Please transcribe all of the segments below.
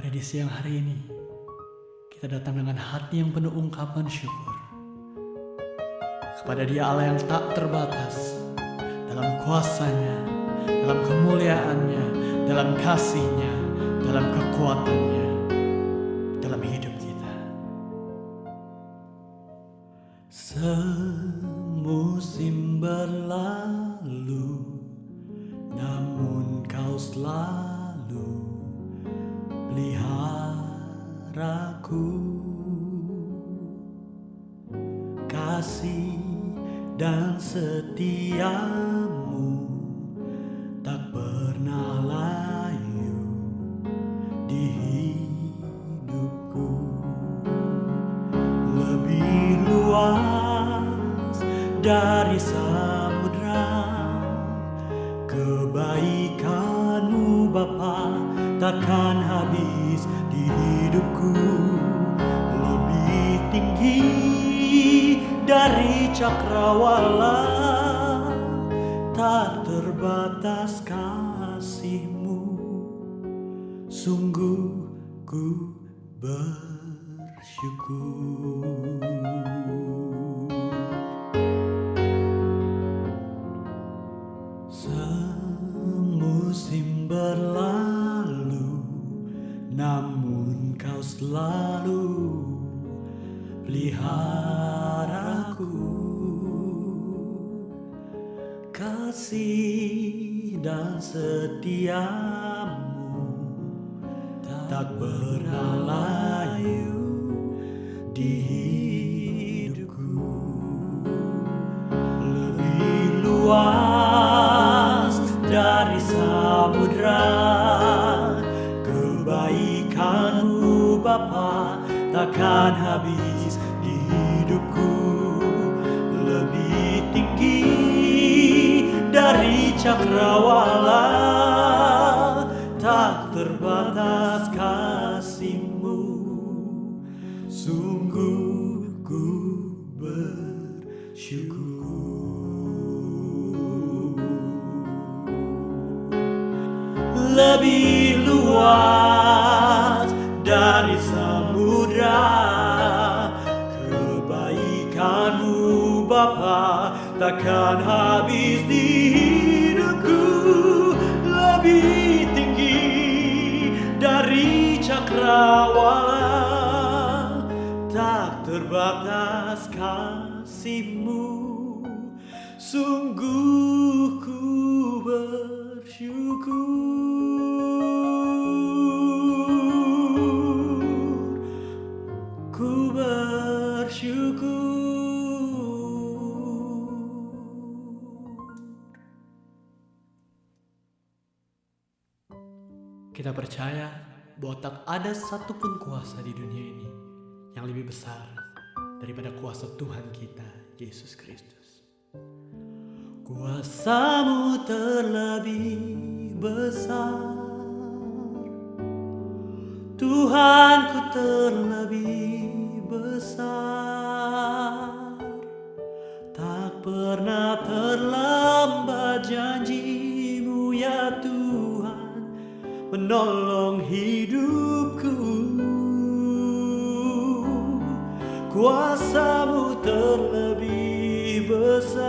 Pada di siang hari ini, kita datang dengan hati yang penuh ungkapan syukur kepada Dia Allah yang tak terbatas dalam kuasa-Nya, dalam kemuliaan-Nya, dalam kasih-Nya, dalam kekuatan-Nya, dalam hidup kita. Semusim berlalu, namun Kau selalu peliharaku. Kasih dan setiamu tak pernah layu di hidupku. Lebih luas dari samudra kebaikan-Mu Bapa, takkan habis di hidupku. Lebih tinggi dari cakrawala, tak terbatas kasih-Mu. Sungguh ku bersyukur. Semusim berlalu, namun Kau selalu peliharaku. Kasih dan setiamu tak pernah layu di hidupku. Lebih luas dari samudra kebaikan-Mu Bapa, takkan habis di hidupku. Lebih tinggi dari cakrawala, tak terbatas kasih-Mu. Sungguh ku bersyukur. Lebih luas dari samudra kebaikan-Mu Bapa, takkan habis di hidupku. Lebih tinggi dari cakrawala, tak terbatas kasih-Mu. Sungguh ku bersyukur. Ku bersyukur. Kita percaya bahwa tak ada satupun kuasa di dunia ini yang lebih besar daripada kuasa Tuhan kita, Yesus Kristus. Kuasa-Mu terlebih besar, Tuhanku terlebih besar. Tak pernah terlambat janji-Mu ya Tuhan menolong hidupku. Kuasa-Mu terlebih besar,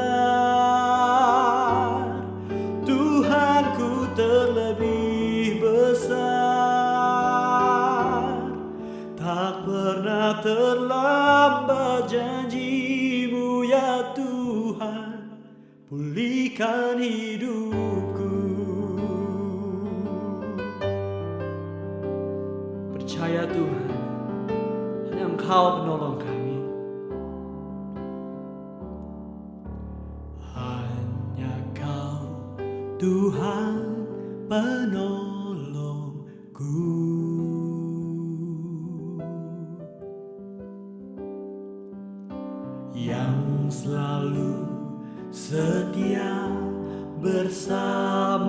Tuhanku terlebih besar. Tak pernah terlambat janji-Mu ya Tuhan, pulihkan hidupku. Percaya Tuhan, hanya Engkau penolong kami. Hanya Kau Tuhan penolongku. Yang selalu setia bersamaku.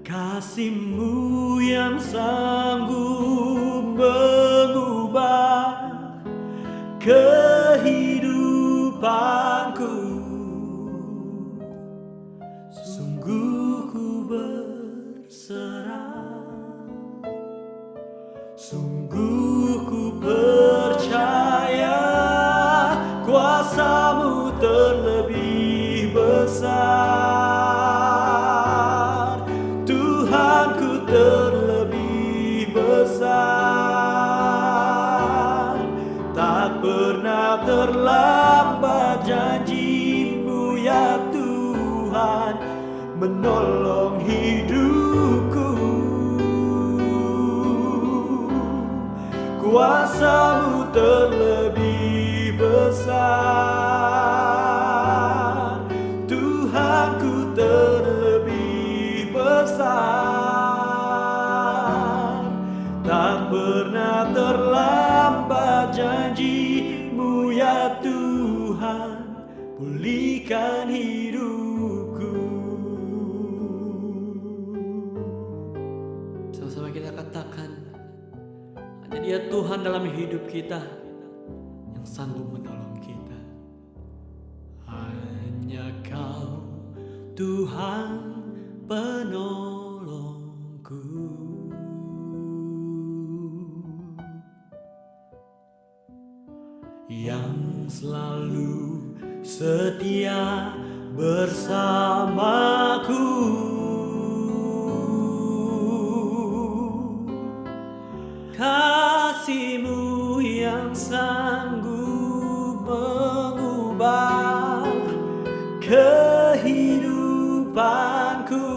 Kasih-Mu yang sanggup mengubah kehidupanku. berserah. Sungguh ku percaya kuasa-Mu terlebih besar, Tuhanku terlebih besar. Tak pernah terlambat janji-Mu ya Tuhan menolong hidupku. Kuasa-Mu terlebih besar, Tuhanku terlebih besar. Tak pernah terlambat janji-Mu ya Tuhan, pulihkan hidupku. Sama-sama kita katakan, hanya Dia Tuhan dalam hidup kita yang sanggup menolong kita. Hanya Kau Tuhan penolongku. Yang selalu setia bersamaku. Kasih-Mu yang sanggup mengubah kehidupanku.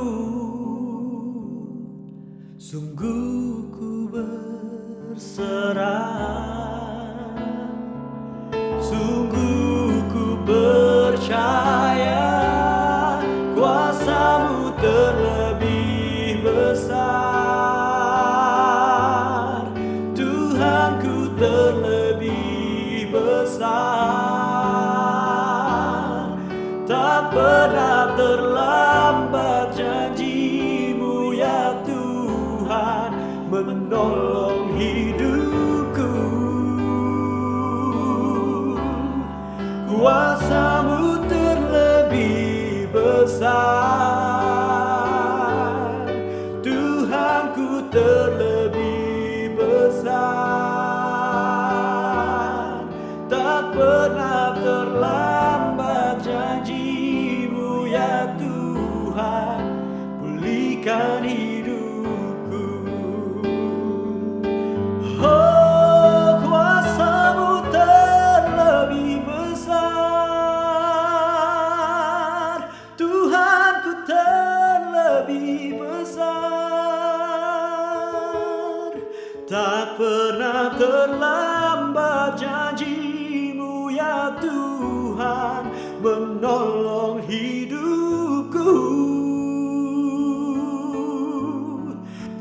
Sungguh ku berserah, sungguh ku percaya kuasa-Mu terlebih besar, Tuhanku terlebih besar. Tak pernah terlambat janji-Mu ya Tuhan menolong hidupku. Kuasa-Mu terlebih besar, Tuhanku terlebih besar. Tak pernah terlambat janji-Mu ya Tuhan, pulihkan hidupku. Oh, kuasa-Mu terlebih besar, Tuhanku terlebih besar. Tak pernah terlambat janji-Mu ya Tuhan menolong hidupku.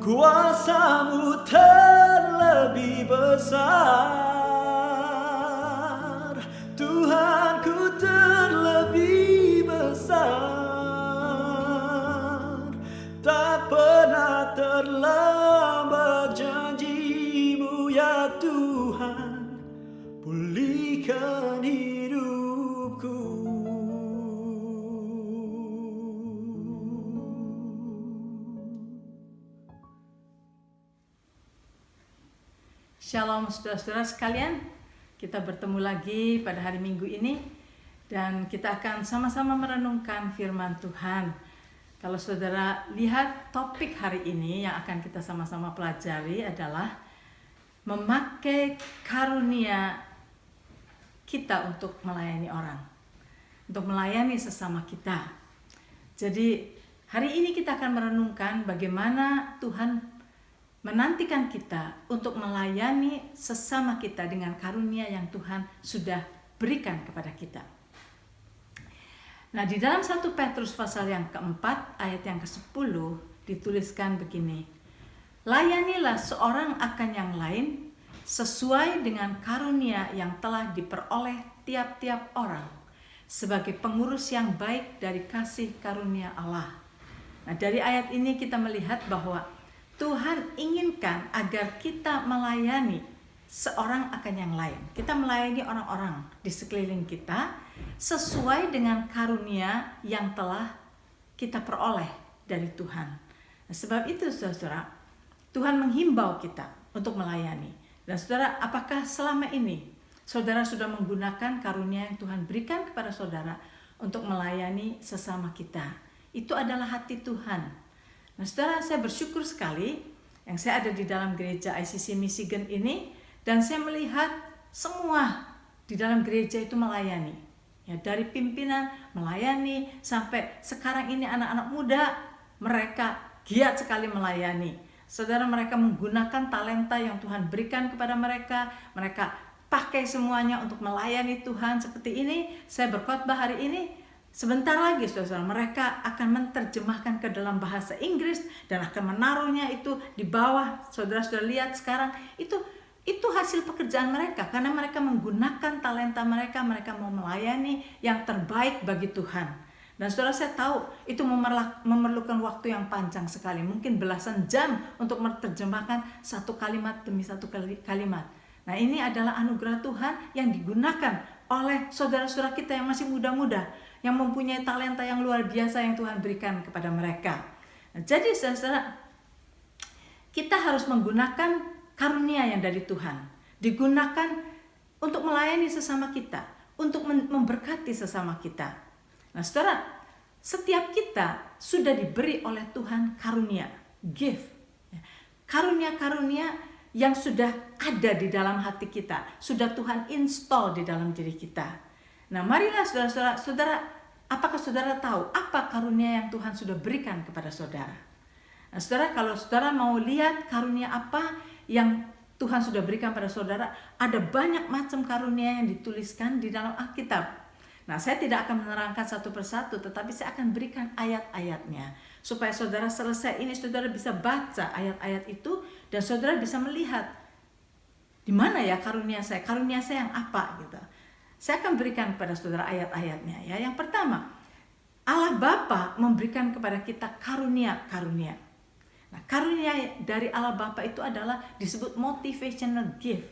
Kuasa-Mu terlebih besar, Tuhanku terlebih besar. Tak pernah terlambat janji-Mu ya Tuhan, pulihkan hidupku. Shalom saudara-saudara sekalian, kita bertemu lagi pada hari Minggu ini dan kita akan sama-sama merenungkan firman Tuhan. Kalau saudara lihat topik hari ini yang akan kita sama-sama pelajari adalah memakai karunia kita untuk melayani orang, untuk melayani sesama kita. Jadi hari ini kita akan merenungkan bagaimana Tuhan menantikan kita untuk melayani sesama kita dengan karunia yang Tuhan sudah berikan kepada kita. Nah, di dalam 1 Petrus pasal yang keempat ayat yang ke-10 dituliskan begini: layanilah seorang akan yang lain sesuai dengan karunia yang telah diperoleh tiap-tiap orang sebagai pengurus yang baik dari kasih karunia Allah. Nah, dari ayat ini kita melihat bahwa Tuhan inginkan agar kita melayani seorang akan yang lain. Kita melayani orang-orang di sekeliling kita sesuai dengan karunia yang telah kita peroleh dari Tuhan. Sebab itu saudara, Tuhan menghimbau kita untuk melayani. Dan saudara, apakah selama ini saudara sudah menggunakan karunia yang Tuhan berikan kepada saudara untuk melayani sesama kita? Itu adalah hati Tuhan. Nah saudara, saya bersyukur sekali yang saya ada di dalam gereja ICC Michigan ini, dan saya melihat semua di dalam gereja itu melayani. Ya, dari pimpinan melayani sampai sekarang ini anak-anak muda, mereka giat sekali melayani. Saudara, mereka menggunakan talenta yang Tuhan berikan kepada mereka. Mereka pakai semuanya untuk melayani Tuhan. Seperti ini, saya berkhotbah hari ini. Sebentar lagi saudara, mereka akan menerjemahkan ke dalam bahasa Inggris dan akan menaruhnya itu di bawah. Saudara sudah lihat sekarang, itu hasil pekerjaan mereka. Karena mereka menggunakan talenta mereka, mereka mau melayani yang terbaik bagi Tuhan. Dan saudara, saya tahu itu memerlukan waktu yang panjang sekali, mungkin belasan jam untuk menerjemahkan satu kalimat demi satu kalimat. Nah, ini adalah anugerah Tuhan yang digunakan oleh saudara-saudara kita yang masih muda-muda, yang mempunyai talenta yang luar biasa yang Tuhan berikan kepada mereka. Nah, jadi saudara, kita harus menggunakan karunia yang dari Tuhan, digunakan untuk melayani sesama kita, untuk memberkati sesama kita. Nah saudara, setiap kita sudah diberi oleh Tuhan karunia, gift. Karunia-karunia yang sudah ada di dalam hati kita, sudah Tuhan install di dalam diri kita. Nah marilah saudara, apakah saudara tahu apa karunia yang Tuhan sudah berikan kepada saudara? Nah saudara, kalau saudara mau lihat karunia apa yang Tuhan sudah berikan pada saudara, ada banyak macam karunia yang dituliskan di dalam Alkitab. Nah, saya tidak akan menerangkan satu persatu, tetapi saya akan berikan ayat-ayatnya. Supaya saudara selesai ini, saudara bisa baca ayat-ayat itu, dan saudara bisa melihat, di mana ya karunia saya yang apa gitu. Saya akan berikan kepada saudara ayat-ayatnya ya. Yang pertama, Allah Bapa memberikan kepada kita karunia-karunia. Nah, karunia dari Allah Bapa itu adalah disebut motivational gift.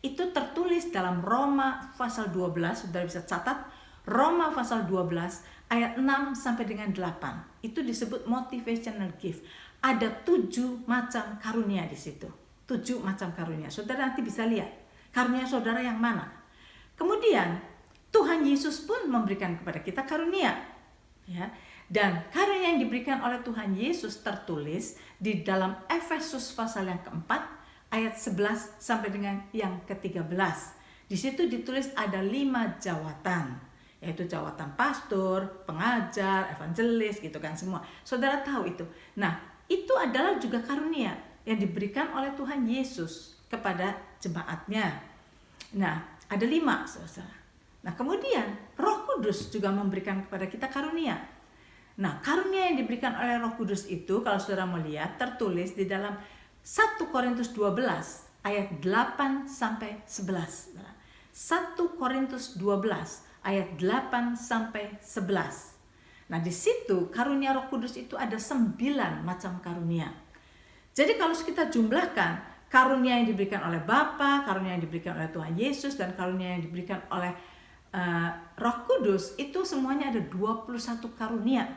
Itu tertulis dalam Roma pasal 12, saudara bisa catat, Roma pasal 12 ayat 6 sampai dengan 8. Itu disebut motivational gift. Ada 7 macam karunia di situ. 7 macam karunia. Saudara nanti bisa lihat karunia saudara yang mana. Kemudian Tuhan Yesus pun memberikan kepada kita karunia. Ya. Dan karunia yang diberikan oleh Tuhan Yesus tertulis di dalam Efesus pasal yang keempat ayat 11 sampai dengan yang ke-13. Di situ ditulis ada 5 jawatan, yaitu jawatan pastor, pengajar, evangelis gitu kan semua. Saudara tahu itu. Nah, itu adalah juga karunia yang diberikan oleh Tuhan Yesus kepada jemaatnya. Nah, ada 5 saudara. Nah, kemudian Roh Kudus juga memberikan kepada kita karunia. Nah, karunia yang diberikan oleh Roh Kudus itu kalau saudara melihat tertulis di dalam 1 Korintus 12 ayat 8 sampai 11. 1 Korintus 12 ayat 8 sampai 11. Nah, di situ karunia Roh Kudus itu ada 9 macam karunia. Jadi kalau kita jumlahkan karunia yang diberikan oleh Bapa, karunia yang diberikan oleh Tuhan Yesus, dan karunia yang diberikan oleh Roh Kudus, itu semuanya ada 21 karunia.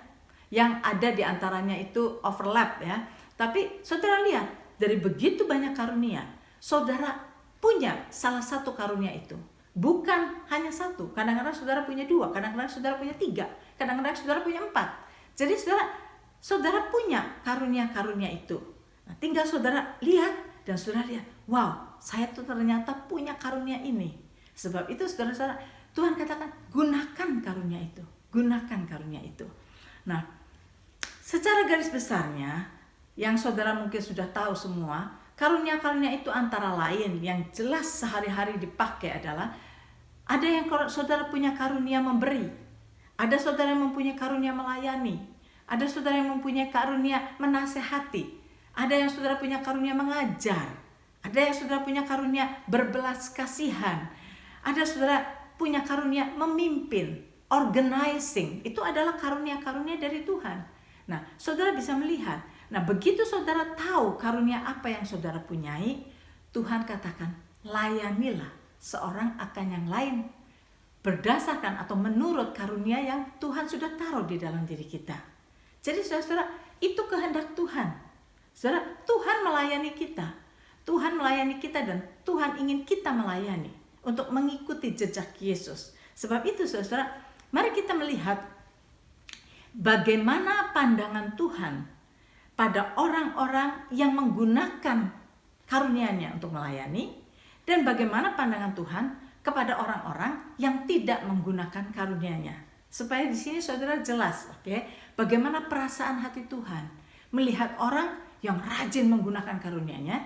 Yang ada di antaranya itu overlap ya. Tapi saudara lihat, dari begitu banyak karunia, saudara punya salah satu karunia itu. Bukan hanya satu, kadang-kadang saudara punya 2, kadang-kadang saudara punya 3, kadang-kadang saudara punya 4. Jadi saudara punya karunia-karunia itu. Nah, tinggal saudara lihat dan saudara lihat, wow, saya tuh ternyata punya karunia ini. Sebab itu saudara-saudara, Tuhan katakan gunakan karunia itu, gunakan karunia itu. Nah, secara garis besarnya, yang saudara mungkin sudah tahu semua, karunia-karunia itu antara lain yang jelas sehari-hari dipakai adalah ada yang saudara punya karunia memberi, ada saudara yang mempunyai karunia melayani, ada saudara yang mempunyai karunia menasehati, ada yang saudara punya karunia mengajar, ada yang saudara punya karunia berbelas kasihan, ada saudara punya karunia memimpin, organizing. Itu adalah karunia-karunia dari Tuhan. Nah, saudara bisa melihat. Nah, begitu saudara tahu karunia apa yang saudara punyai, Tuhan katakan, layanilah seorang akan yang lain berdasarkan atau menurut karunia yang Tuhan sudah taruh di dalam diri kita. Jadi saudara, Itu kehendak Tuhan. Saudara, Tuhan melayani kita. Tuhan melayani kita dan Tuhan ingin kita melayani untuk mengikuti jejak Yesus. Sebab itu saudara, mari kita melihat bagaimana pandangan Tuhan pada orang-orang yang menggunakan karunia-Nya untuk melayani, dan bagaimana pandangan Tuhan kepada orang-orang yang tidak menggunakan karunia-Nya. Supaya di sini saudara jelas, bagaimana perasaan hati Tuhan melihat orang yang rajin menggunakan karunia-Nya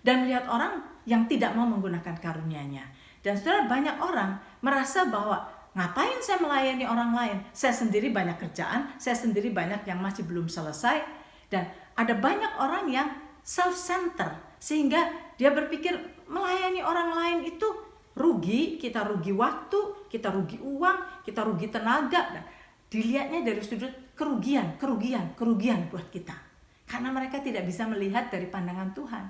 dan melihat orang yang tidak mau menggunakan karunia-Nya. Dan saudara, banyak orang merasa bahwa ngapain saya melayani orang lain? Saya sendiri banyak kerjaan, saya sendiri banyak yang masih belum selesai. Dan ada banyak orang yang self-center, sehingga dia berpikir melayani orang lain itu rugi, kita rugi waktu, kita rugi uang, kita rugi tenaga. Dan dilihatnya dari sudut kerugian buat kita. Karena mereka tidak bisa melihat dari pandangan Tuhan.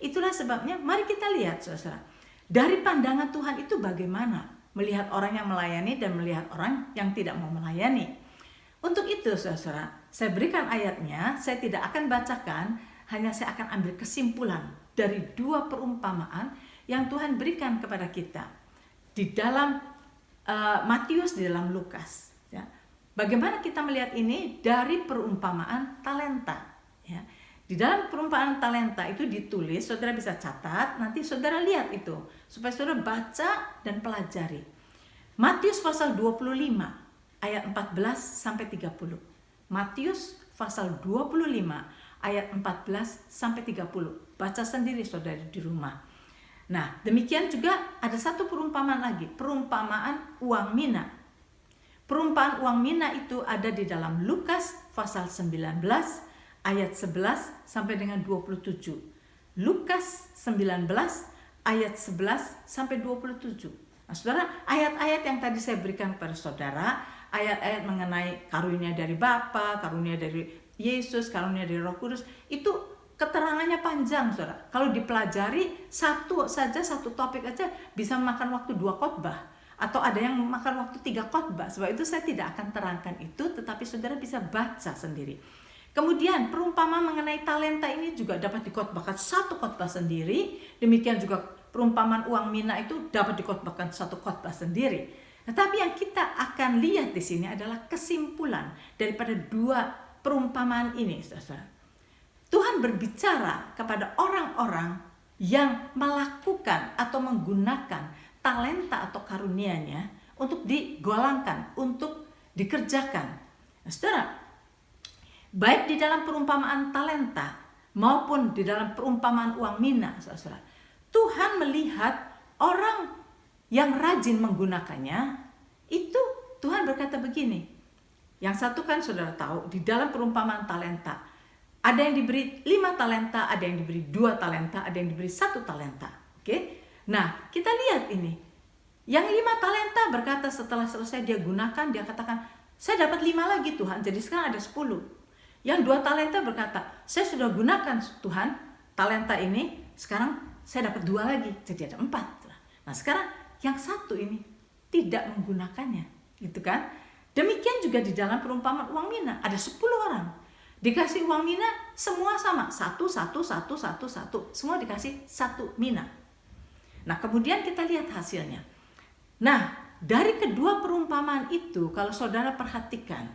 Itulah sebabnya mari kita lihat saudara, dari pandangan Tuhan itu bagaimana melihat orang yang melayani dan melihat orang yang tidak mau melayani. Untuk itu saudara, saya berikan ayatnya, saya tidak akan bacakan, hanya saya akan ambil kesimpulan dari dua perumpamaan yang Tuhan berikan kepada kita di dalam Matius, di dalam Lukas. Ya. Bagaimana kita melihat ini dari perumpamaan talenta. Ya. Di dalam perumpamaan talenta itu ditulis, saudara bisa catat, nanti saudara lihat itu, supaya saudara baca dan pelajari. Matius pasal 25 ayat 14 sampai 30. Matius pasal 25 ayat 14 sampai 30. Baca sendiri saudara di rumah. Nah, demikian juga ada satu perumpamaan lagi, perumpamaan uang mina. Perumpamaan uang mina itu ada di dalam Lukas pasal 19 ayat 11 sampai dengan 27. Lukas 19 ayat 11 sampai 27. Nah, saudara, ayat-ayat yang tadi saya berikan kepada saudara, ayat-ayat mengenai karunia dari Bapa, karunia dari Yesus, karunia dari Roh Kudus, itu keterangannya panjang, saudara. Kalau dipelajari satu topik aja bisa memakan waktu 2 khotbah, atau ada yang memakan waktu 3 khotbah. Sebab itu saya tidak akan terangkan itu, tetapi saudara bisa baca sendiri. Kemudian perumpamaan mengenai talenta ini juga dapat dikhotbahkan 1 khotbah sendiri. Demikian juga perumpamaan uang mina itu dapat dikhotbahkan 1 khotbah sendiri. Tetapi yang kita akan lihat di sini adalah kesimpulan daripada 2 perumpamaan ini, saudara. Tuhan berbicara kepada orang-orang yang melakukan atau menggunakan talenta atau karunia-Nya untuk digolangkan, untuk dikerjakan. Nah, saudara, baik di dalam perumpamaan talenta maupun di dalam perumpamaan uang mina, saudara, Tuhan melihat orang yang rajin menggunakannya, itu Tuhan berkata begini. Yang satu kan saudara tahu, di dalam perumpamaan talenta, ada yang diberi 5 talenta, ada yang diberi 2 talenta, ada yang diberi 1 talenta. Oke? Nah, kita lihat ini. Yang 5 talenta berkata setelah selesai dia gunakan, dia katakan, saya dapat 5 lagi Tuhan, jadi sekarang ada 10. Yang 2 talenta berkata, saya sudah gunakan Tuhan, talenta ini, sekarang saya dapat 2 lagi, jadi ada 4. Nah sekarang yang 1 ini tidak menggunakannya, gitu kan? Demikian juga di dalam perumpamaan uang mina, ada 10 orang. Dikasih uang mina, semua sama, 1, semua dikasih 1 mina. Nah kemudian kita lihat hasilnya. Nah dari kedua perumpamaan itu, kalau saudara perhatikan,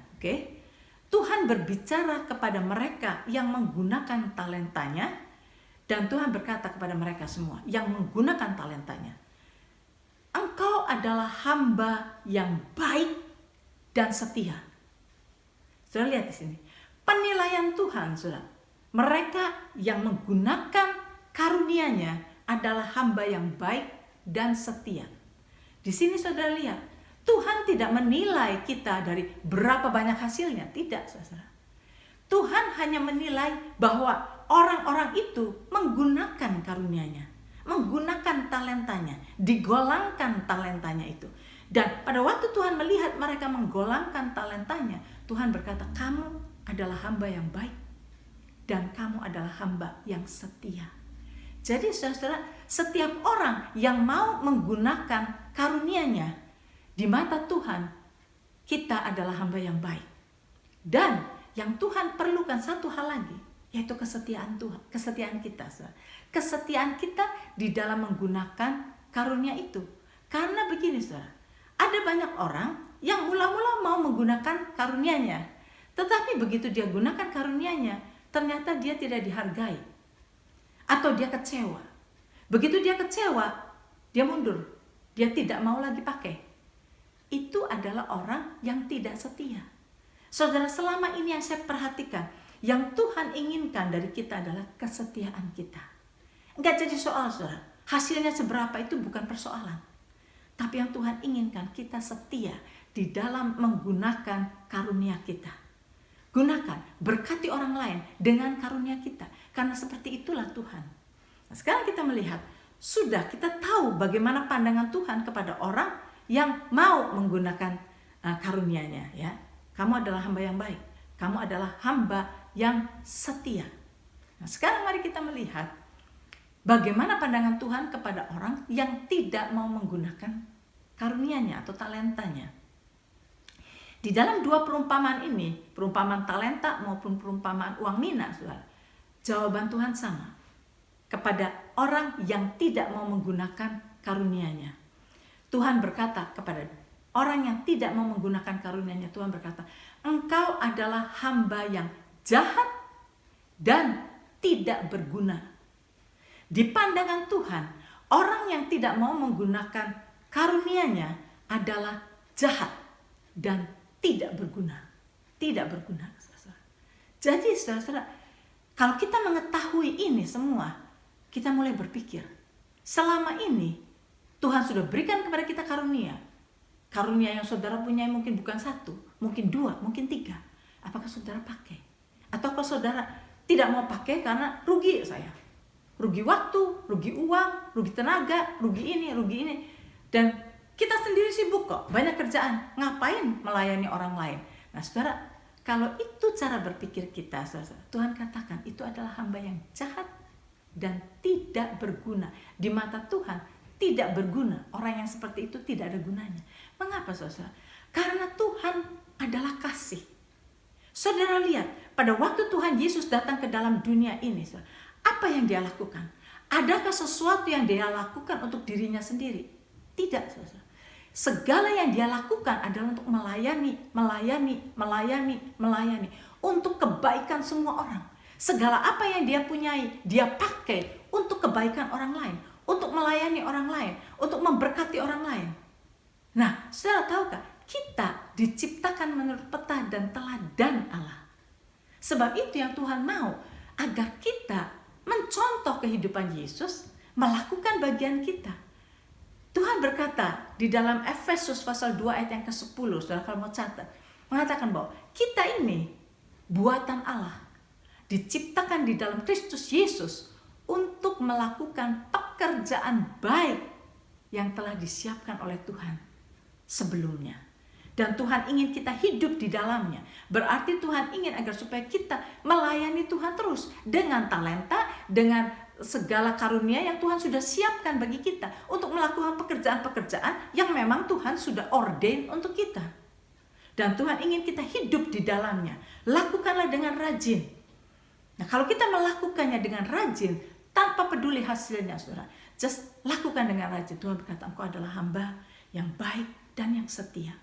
Tuhan berbicara kepada mereka yang menggunakan talentanya, dan Tuhan berkata kepada mereka semua yang menggunakan talentanya, engkau adalah hamba yang baik dan setia. Saudara lihat di sini, penilaian Tuhan, saudara, mereka yang menggunakan karunia-Nya adalah hamba yang baik dan setia. Di sini saudara lihat, Tuhan tidak menilai kita dari berapa banyak hasilnya, tidak, saudara. Tuhan hanya menilai bahwa orang-orang itu menggunakan karunia-Nya, menggunakan talentanya, digolangkan talentanya itu. Dan pada waktu Tuhan melihat mereka menggolangkan talentanya, Tuhan berkata, kamu adalah hamba yang baik dan kamu adalah hamba yang setia. Jadi saudara, setiap orang yang mau menggunakan karunia-Nya, di mata Tuhan, kita adalah hamba yang baik. Dan yang Tuhan perlukan satu hal lagi, yaitu kesetiaan Tuhan, kesetiaan kita, saudara. Kesetiaan kita di dalam menggunakan karunia itu. Karena begini, saudara, ada banyak orang yang mula-mula mau menggunakan karunia-Nya, tetapi begitu dia gunakan karunia-Nya, ternyata dia tidak dihargai, atau dia kecewa. Begitu dia kecewa, dia mundur, dia tidak mau lagi pakai. Itu adalah orang yang tidak setia. Saudara, selama ini yang saya perhatikan, yang Tuhan inginkan dari kita adalah kesetiaan kita. Enggak jadi soal, saudara. Hasilnya seberapa itu bukan persoalan. Tapi yang Tuhan inginkan kita setia di dalam menggunakan karunia kita. Gunakan, berkati orang lain dengan karunia kita. Karena seperti itulah Tuhan. Nah, sekarang kita melihat, sudah kita tahu bagaimana pandangan Tuhan kepada orang yang mau menggunakan karunia-Nya, ya. Kamu adalah hamba yang baik. Kamu adalah hamba yang setia. Nah, sekarang mari kita melihat bagaimana pandangan Tuhan kepada orang yang tidak mau menggunakan karunia-Nya atau talentanya. Di dalam dua perumpamaan ini, perumpamaan talenta maupun perumpamaan uang mina, saudara, jawaban Tuhan sama kepada orang yang tidak mau menggunakan karunia-Nya. Tuhan berkata kepada orang yang tidak mau menggunakan karunia-Nya, Tuhan berkata, engkau adalah hamba yang jahat dan tidak berguna. Di pandangan Tuhan, orang yang tidak mau menggunakan karunia-Nya adalah jahat dan tidak berguna. Tidak berguna. Jadi saudara, kalau kita mengetahui ini semua, kita mulai berpikir, selama ini Tuhan sudah berikan kepada kita karunia. Karunia yang saudara punya mungkin bukan satu, mungkin dua, mungkin tiga. Apakah saudara pakai? Atau kalau saudara tidak mau pakai karena rugi saya? Rugi waktu, rugi uang, rugi tenaga, rugi ini. Dan kita sendiri sibuk kok, banyak kerjaan. Ngapain melayani orang lain? Nah saudara, kalau itu cara berpikir kita, saudara, Tuhan katakan itu adalah hamba yang jahat dan tidak berguna. Di mata Tuhan tidak berguna. Orang yang seperti itu tidak ada gunanya. Mengapa saudara? Karena Tuhan adalah kasih. Saudara lihat, pada waktu Tuhan Yesus datang ke dalam dunia ini, saudara, apa yang dia lakukan? Adakah sesuatu yang dia lakukan untuk dirinya sendiri? Tidak, saudara. Segala yang dia lakukan adalah untuk melayani. Untuk kebaikan semua orang. Segala apa yang dia punyai, dia pakai untuk kebaikan orang lain. Untuk melayani orang lain. Untuk memberkati orang lain. Nah, saudara tahukah? Kita diciptakan menurut peta dan teladan Allah. Sebab itu yang Tuhan mau. Agar kita mencontoh kehidupan Yesus. Melakukan bagian kita. Tuhan berkata di dalam Efesus pasal 2 ayat yang ke-10, saudara kalau mau catat, mengatakan bahwa kita ini buatan Allah, diciptakan di dalam Kristus Yesus untuk melakukan pekerjaan baik yang telah disiapkan oleh Tuhan sebelumnya. Dan Tuhan ingin kita hidup di dalamnya. Berarti Tuhan ingin agar supaya kita melayani Tuhan terus dengan talenta, dengan segala karunia yang Tuhan sudah siapkan bagi kita untuk melakukan pekerjaan-pekerjaan yang memang Tuhan sudah ordain untuk kita. Dan Tuhan ingin kita hidup di dalamnya. Lakukanlah dengan rajin. Nah, kalau kita melakukannya dengan rajin, tanpa peduli hasilnya, saudara, just lakukan dengan rajin. Tuhan berkata, engkau adalah hamba yang baik dan yang setia.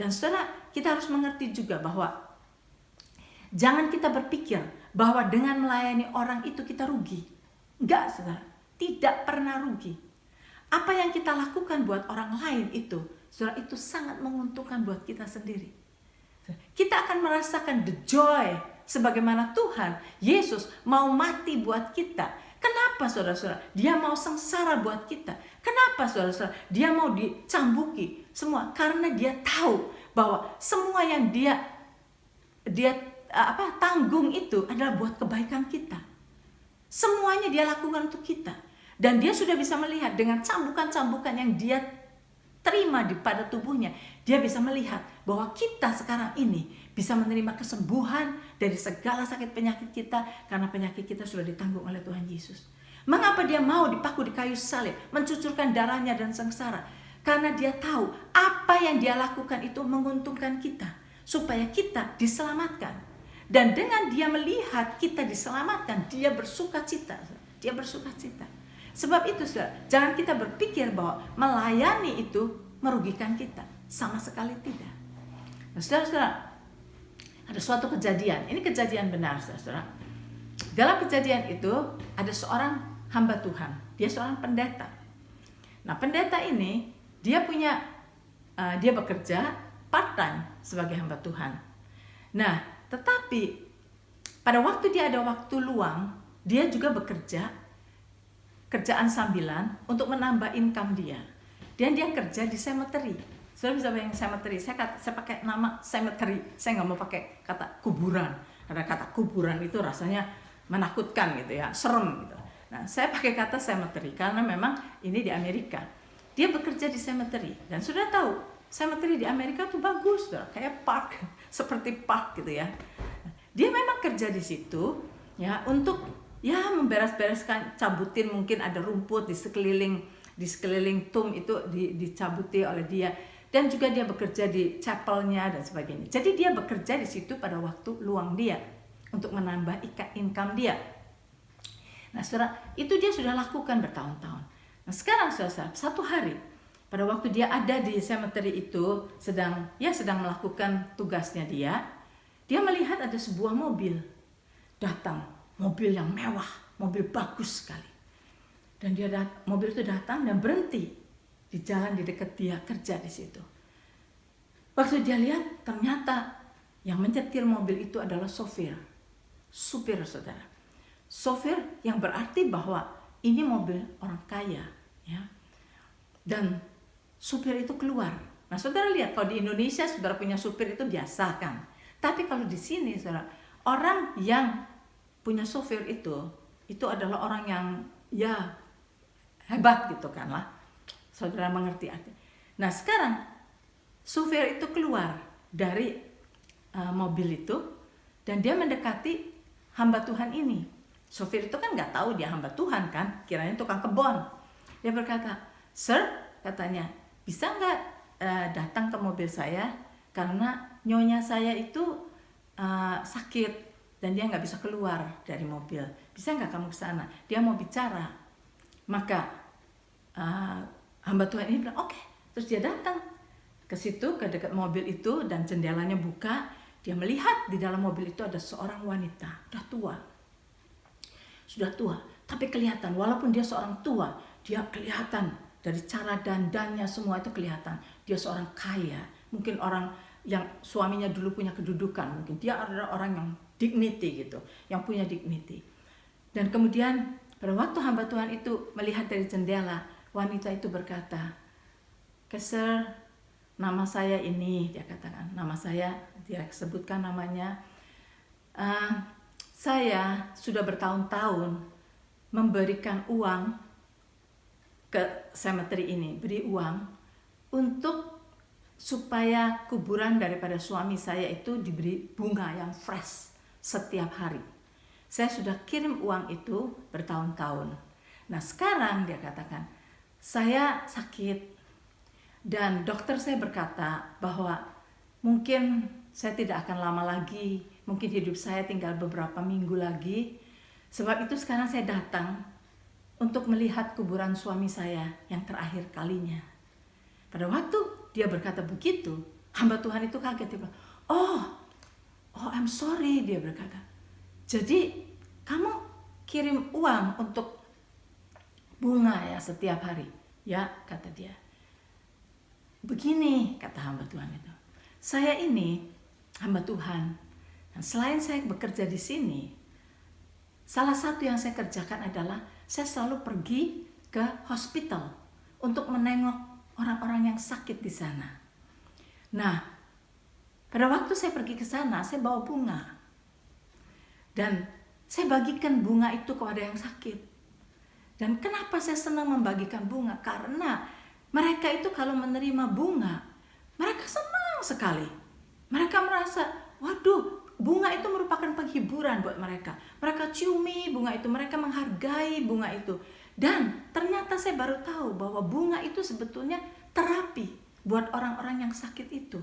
Dan saudara, kita harus mengerti juga bahwa jangan kita berpikir bahwa dengan melayani orang itu kita rugi. Enggak, saudara, tidak pernah rugi. Apa yang kita lakukan buat orang lain itu, saudara, itu sangat menguntungkan buat kita sendiri. Kita akan merasakan the joy sebagaimana Tuhan Yesus mau mati buat kita. Kenapa saudara-saudara? Dia mau sengsara buat kita. Kenapa saudara-saudara? Dia mau dicambuki semua karena dia tahu bahwa semua yang dia tanggung itu adalah buat kebaikan kita. Semuanya dia lakukan untuk kita. Dan dia sudah bisa melihat dengan cambukan-cambukan yang dia terima pada tubuhnya. Dia bisa melihat bahwa kita sekarang ini bisa menerima kesembuhan dari segala sakit penyakit kita. Karena penyakit kita sudah ditanggung oleh Tuhan Yesus. Mengapa dia mau dipaku di kayu salib, mencucurkan darahnya dan sengsara? Karena dia tahu apa yang dia lakukan itu menguntungkan kita. Supaya kita diselamatkan. Dan dengan dia melihat kita diselamatkan, dia bersuka cita. Dia bersuka cita. Sebab itu, saudara, jangan kita berpikir bahwa melayani itu merugikan kita. Sama sekali tidak. Nah, saudara-saudara, ada suatu kejadian. Ini kejadian benar, saudara. Dalam kejadian itu ada seorang hamba Tuhan. Dia seorang pendeta. Nah, pendeta ini dia bekerja part-time sebagai hamba Tuhan. Nah, tetapi pada waktu dia ada waktu luang, dia juga bekerja kerjaan sambilan untuk menambah income dia. Dan dia kerja di cemetery. Saudara bisa bayangin cemetery. Saya pakai nama cemetery. Saya nggak mau pakai kata kuburan. Karena kata kuburan itu rasanya menakutkan gitu ya, serem gitu. Nah, saya pakai kata cemetery karena memang ini di Amerika. Dia bekerja di cemetery. Dan sudah tahu, cemetery di Amerika tuh bagus, saudara. Kayak park, seperti park gitu ya. Dia memang kerja di situ ya untuk ya memberes-bereskan, cabutin mungkin ada rumput di sekeliling tomb itu dicabuti oleh dia. Dan juga dia bekerja di chapelnya dan sebagainya. Jadi dia bekerja di situ pada waktu luang dia untuk menambah income dia. Nah, saudara, itu dia sudah lakukan bertahun-tahun. Nah, sekarang saudara, satu hari pada waktu dia ada di cemetery itu sedang melakukan tugasnya dia melihat ada sebuah mobil datang, mobil yang mewah, mobil bagus sekali. Dan mobil itu datang dan berhenti di jalan di dekat dia kerja di situ. Waktu dia lihat, ternyata yang menyetir mobil itu adalah supir, saudara. Supir yang berarti bahwa ini mobil orang kaya, ya. Dan supir itu keluar. Nah, saudara lihat kalau di Indonesia saudara punya supir itu biasa kan. Tapi kalau di sini, saudara, orang yang punya supir itu adalah orang yang ya hebat gitu kan lah. Saudara mengerti arti. Nah, sekarang supir itu keluar dari mobil itu dan dia mendekati hamba Tuhan ini. Supir itu kan nggak tahu dia hamba Tuhan kan, kiranya tukang kebon. Dia berkata, "Sir," katanya, "bisa nggak datang ke mobil saya karena nyonya saya itu sakit dan dia nggak bisa keluar dari mobil. Bisa nggak kamu ke sana? Dia mau bicara." Maka hamba Tuhan ini bilang, "Oke." Terus dia datang ke situ, ke dekat mobil itu dan jendelanya buka. Dia melihat di dalam mobil itu ada seorang wanita, sudah tua, tapi kelihatan walaupun dia seorang tua, dia kelihatan dari cara dandannya semua itu kelihatan. Dia seorang kaya, mungkin orang yang suaminya dulu punya kedudukan, mungkin dia adalah orang yang dignity gitu, yang punya dignity. Dan kemudian pada waktu hamba Tuhan itu melihat dari jendela, wanita itu berkata, "Sir, nama saya ini," dia katakan, "nama saya," dia sebutkan namanya, "saya sudah bertahun-tahun memberikan uang ke cemetery ini, beri uang untuk supaya kuburan daripada suami saya itu diberi bunga yang fresh setiap hari. Saya sudah kirim uang itu bertahun-tahun. Nah, sekarang," dia katakan, "saya sakit dan dokter saya berkata bahwa mungkin saya tidak akan lama lagi, mungkin hidup saya tinggal beberapa minggu lagi. Sebab itu sekarang saya datang untuk melihat kuburan suami saya yang terakhir kalinya." Pada waktu dia berkata begitu, hamba Tuhan itu kaget. Dia bilang, Oh, I'm sorry," dia berkata. "Jadi kamu kirim uang untuk bunga ya setiap hari?" "Ya," kata dia. "Begini," kata hamba Tuhan itu, "saya ini hamba Tuhan. Dan selain saya bekerja di sini, salah satu yang saya kerjakan adalah saya selalu pergi ke hospital untuk menengok orang-orang yang sakit di sana. Nah, pada waktu saya pergi ke sana, saya bawa bunga. Dan saya bagikan bunga itu kepada yang sakit. Dan kenapa saya senang membagikan bunga? Karena mereka itu kalau menerima bunga, mereka senang sekali. Mereka merasa, waduh, bunga itu merupakan penghiburan buat mereka. Mereka ciumi bunga itu, mereka menghargai bunga itu. Dan ternyata saya baru tahu bahwa bunga itu sebetulnya terapi buat orang-orang yang sakit itu.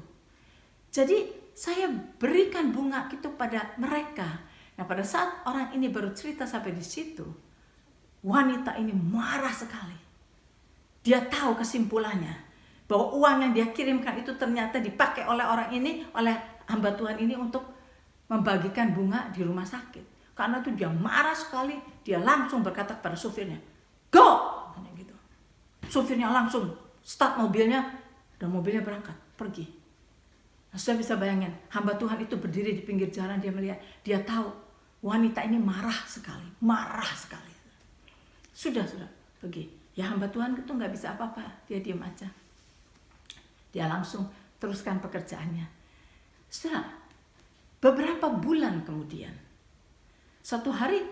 Jadi saya berikan bunga itu pada mereka. Nah, pada saat orang ini baru cerita sampai di situ, wanita ini marah sekali. Dia tahu kesimpulannya bahwa uang yang dia kirimkan itu ternyata dipakai oleh orang ini, oleh hamba Tuhan ini untuk membagikan bunga di rumah sakit. Karena itu dia marah sekali, dia langsung berkata kepada supirnya, "Go!" gitu. Supirnya langsung start mobilnya dan mobilnya berangkat pergi. Nah, sudah bisa bayangin, hamba Tuhan itu berdiri di pinggir jalan, dia melihat, dia tahu wanita ini marah sekali. Sudah pergi. Ya hamba Tuhan itu nggak bisa apa-apa, dia diam aja. Dia langsung teruskan pekerjaannya. Setelah beberapa bulan kemudian, suatu hari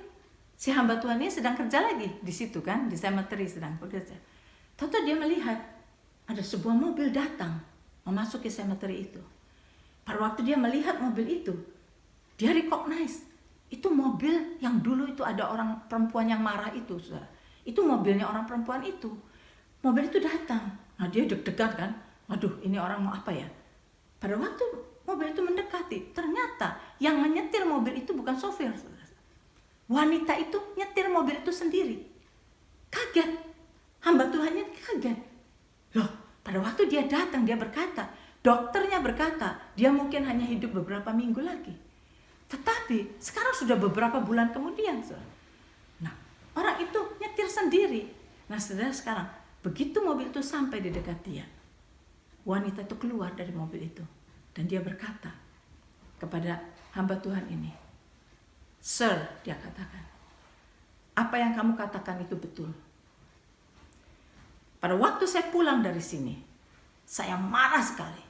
si hamba Tuhan ini sedang kerja lagi di situ kan, di cemetery sedang bekerja. Tahu-tahu dia melihat ada sebuah mobil datang memasuki cemetery itu. Pada waktu dia melihat mobil itu, dia recognize itu mobil yang dulu itu ada orang perempuan yang marah itu, saudara. Itu mobilnya orang perempuan itu. Mobil itu datang. Nah, dia deg-degan kan. Waduh, ini orang mau apa ya? Pada waktu mobil itu mendekati, ternyata yang menyetir mobil itu bukan sopir, saudara. Wanita itu nyetir mobil itu sendiri. Kaget. Hamba Tuhannya kaget. Loh, pada waktu dia datang, dia berkata, dokternya berkata, dia mungkin hanya hidup beberapa minggu lagi. Tetapi sekarang sudah beberapa bulan kemudian, saudara. Nah, orang itu nyetir sendiri. Nah, saudara, sekarang begitu mobil itu sampai di dekat dia, wanita itu keluar dari mobil itu dan dia berkata kepada hamba Tuhan ini, "Sir," dia katakan, "apa yang kamu katakan itu betul. Pada waktu saya pulang dari sini, saya marah sekali.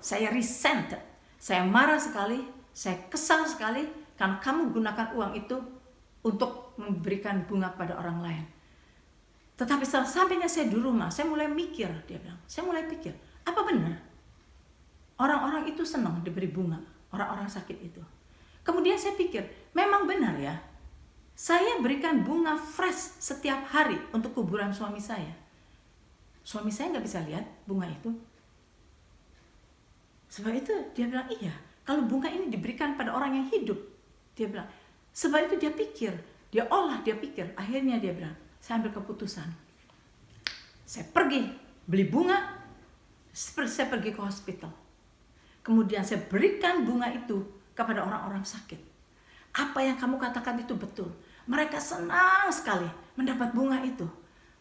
Saya resented. Saya marah sekali, saya kesal sekali karena kamu gunakan uang itu untuk memberikan bunga pada orang lain. Tetapi setelah sampainya saya di rumah, saya mulai mikir," dia bilang, "saya mulai pikir, apa benar orang-orang itu senang diberi bunga, orang-orang sakit itu? Kemudian saya pikir, memang benar ya, saya berikan bunga fresh setiap hari untuk kuburan suami saya. Suami saya nggak bisa lihat bunga itu. Sebab itu dia bilang, iya, kalau bunga ini diberikan pada orang yang hidup." Dia bilang, sebab itu dia pikir, dia pikir. Akhirnya dia bilang, saya ambil keputusan. Saya pergi beli bunga, saya pergi ke hospital. Kemudian saya berikan bunga itu kepada orang-orang sakit. Apa yang kamu katakan itu betul. Mereka senang sekali mendapat bunga itu.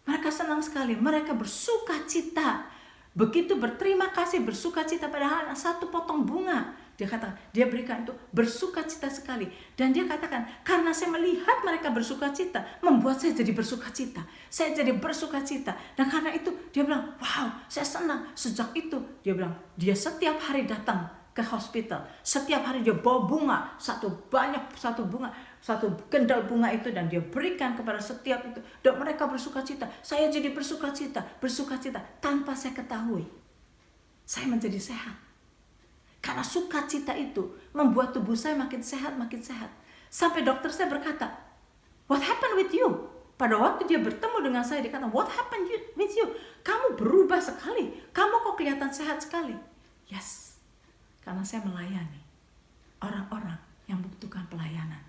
Mereka senang sekali, mereka bersuka cita. Begitu berterima kasih, bersuka cita pada satu potong bunga. Dia katakan, dia berikan itu bersuka cita sekali. Dan dia katakan, karena saya melihat mereka bersuka cita, membuat saya jadi bersuka cita. Saya jadi bersuka cita. Dan karena itu dia bilang, wow, saya senang. Sejak itu dia bilang, dia setiap hari datang ke hospital. Setiap hari dia bawa bunga, satu gendal bunga itu, dan dia berikan kepada setiap itu. Dan mereka bersuka cita. Saya jadi bersuka cita. Tanpa saya ketahui. Saya menjadi sehat. Karena sukacita itu membuat tubuh saya makin sehat. Sampai dokter saya berkata, "What happened with you?" Pada waktu dia bertemu dengan saya, dia kata, "What happened with you? Kamu berubah sekali. Kamu kok kelihatan sehat sekali." Yes, karena saya melayani orang-orang yang membutuhkan pelayanan.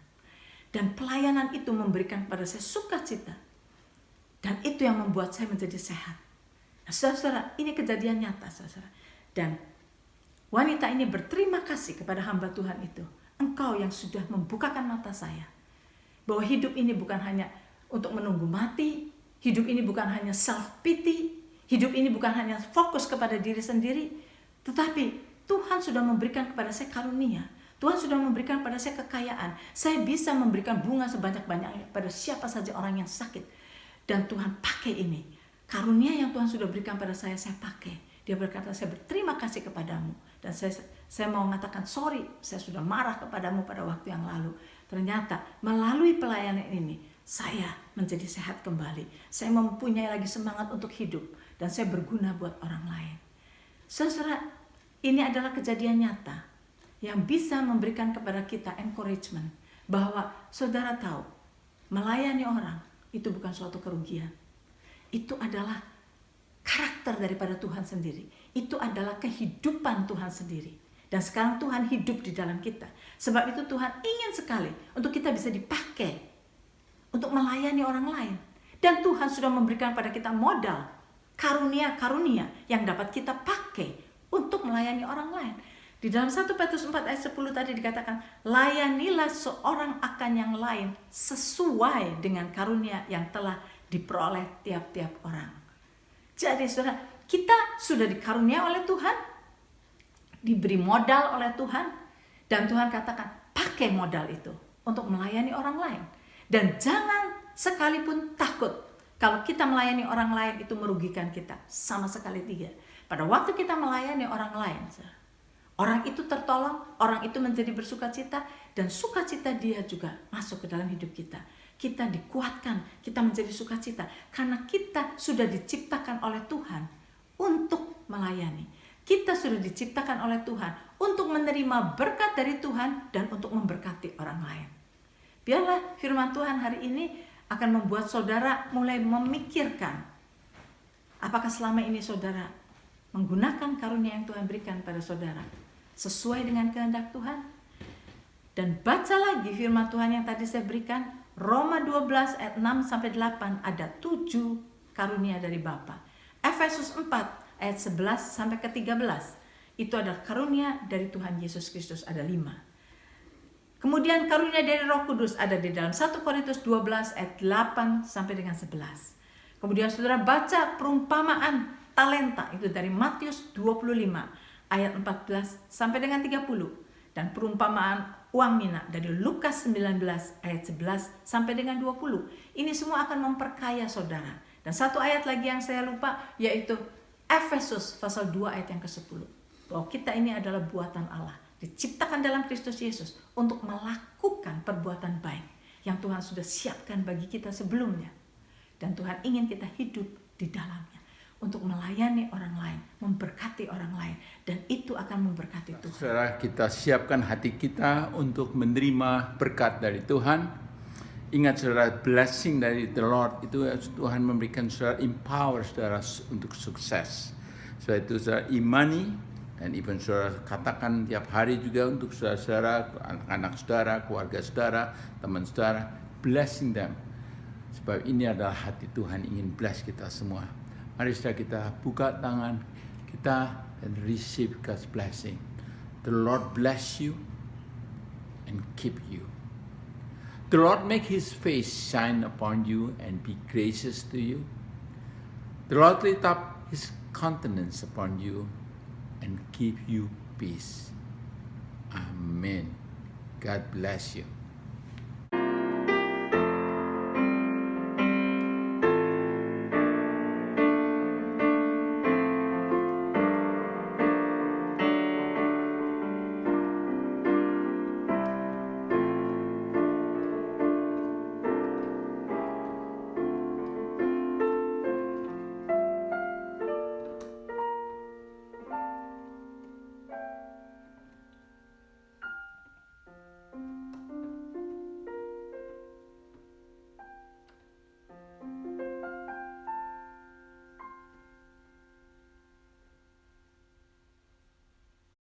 Dan pelayanan itu memberikan kepada saya sukacita. Dan itu yang membuat saya menjadi sehat. Nah, saudara, ini kejadian nyata, saudara. Dan wanita ini berterima kasih kepada hamba Tuhan itu. Engkau yang sudah membukakan mata saya. Bahwa hidup ini bukan hanya untuk menunggu mati. Hidup ini bukan hanya self-pity. Hidup ini bukan hanya fokus kepada diri sendiri. Tetapi Tuhan sudah memberikan kepada saya karunia. Tuhan sudah memberikan kepada saya kekayaan. Saya bisa memberikan bunga sebanyak-banyaknya pada siapa saja orang yang sakit. Dan Tuhan pakai ini. Karunia yang Tuhan sudah berikan pada saya pakai. Dia berkata, "Saya berterima kasih kepadamu." Dan saya mau mengatakan, sorry, saya sudah marah kepadamu pada waktu yang lalu. Ternyata melalui pelayanan ini, saya menjadi sehat kembali. Saya mempunyai lagi semangat untuk hidup. Dan saya berguna buat orang lain. Saudara, ini adalah kejadian nyata yang bisa memberikan kepada kita encouragement. Bahwa saudara tahu, melayani orang itu bukan suatu kerugian. Itu adalah karakter daripada Tuhan sendiri. Itu adalah kehidupan Tuhan sendiri. Dan sekarang Tuhan hidup di dalam kita. Sebab itu Tuhan ingin sekali untuk kita bisa dipakai untuk melayani orang lain. Dan Tuhan sudah memberikan pada kita modal, karunia-karunia yang dapat kita pakai untuk melayani orang lain. Di dalam 1 Petrus 4 ayat 10 tadi dikatakan, layanilah seorang akan yang lain sesuai dengan karunia yang telah diperoleh tiap-tiap orang. Jadi saudara, kita sudah dikarunia oleh Tuhan, diberi modal oleh Tuhan, dan Tuhan katakan pakai modal itu untuk melayani orang lain. Dan jangan sekalipun takut kalau kita melayani orang lain itu merugikan kita, sama sekali tidak. Pada waktu kita melayani orang lain, orang itu tertolong, orang itu menjadi bersukacita, dan sukacita dia juga masuk ke dalam hidup kita. Kita dikuatkan, kita menjadi sukacita karena kita sudah diciptakan oleh Tuhan untuk melayani. Kita sudah diciptakan oleh Tuhan untuk menerima berkat dari Tuhan dan untuk memberkati orang lain. Biarlah firman Tuhan hari ini akan membuat saudara mulai memikirkan, apakah selama ini saudara menggunakan karunia yang Tuhan berikan pada saudara sesuai dengan kehendak Tuhan? Dan baca lagi firman Tuhan yang tadi saya berikan, Roma 12 ayat 6-8 ada 7 karunia dari Bapa. Efesus 4 ayat 11 sampai ke 13 itu adalah karunia dari Tuhan Yesus Kristus, ada 5. Kemudian karunia dari Roh Kudus ada di dalam 1 Korintus 12 ayat 8 sampai dengan 11. Kemudian saudara baca perumpamaan talenta itu dari Matius 25 ayat 14 sampai dengan 30. Dan perumpamaan uang mina dari Lukas 19 ayat 11 sampai dengan 20. Ini semua akan memperkaya saudara. Dan satu ayat lagi yang saya lupa, yaitu Efesus pasal 2 ayat yang ke-10. Bahwa kita ini adalah buatan Allah, diciptakan dalam Kristus Yesus untuk melakukan perbuatan baik yang Tuhan sudah siapkan bagi kita sebelumnya. Dan Tuhan ingin kita hidup di dalamnya untuk melayani orang lain, memberkati orang lain, dan itu akan memberkati Tuhan. Saudara, kita siapkan hati kita untuk menerima berkat dari Tuhan. Ingat saudara, blessing dari the Lord itu Tuhan memberikan saudara, empower saudara untuk sukses. Sebab itu saudara imani, dan even saudara katakan tiap hari juga untuk saudara-saudara, anak-anak saudara, keluarga saudara, teman saudara, blessing them. Sebab ini adalah hati Tuhan ingin bless kita semua. Mari saudara kita buka tangan kita dan receive God's blessing. The Lord bless you and keep you. The Lord make His face shine upon you and be gracious to you. The Lord lift up His countenance upon you and give you peace. Amen. God bless you.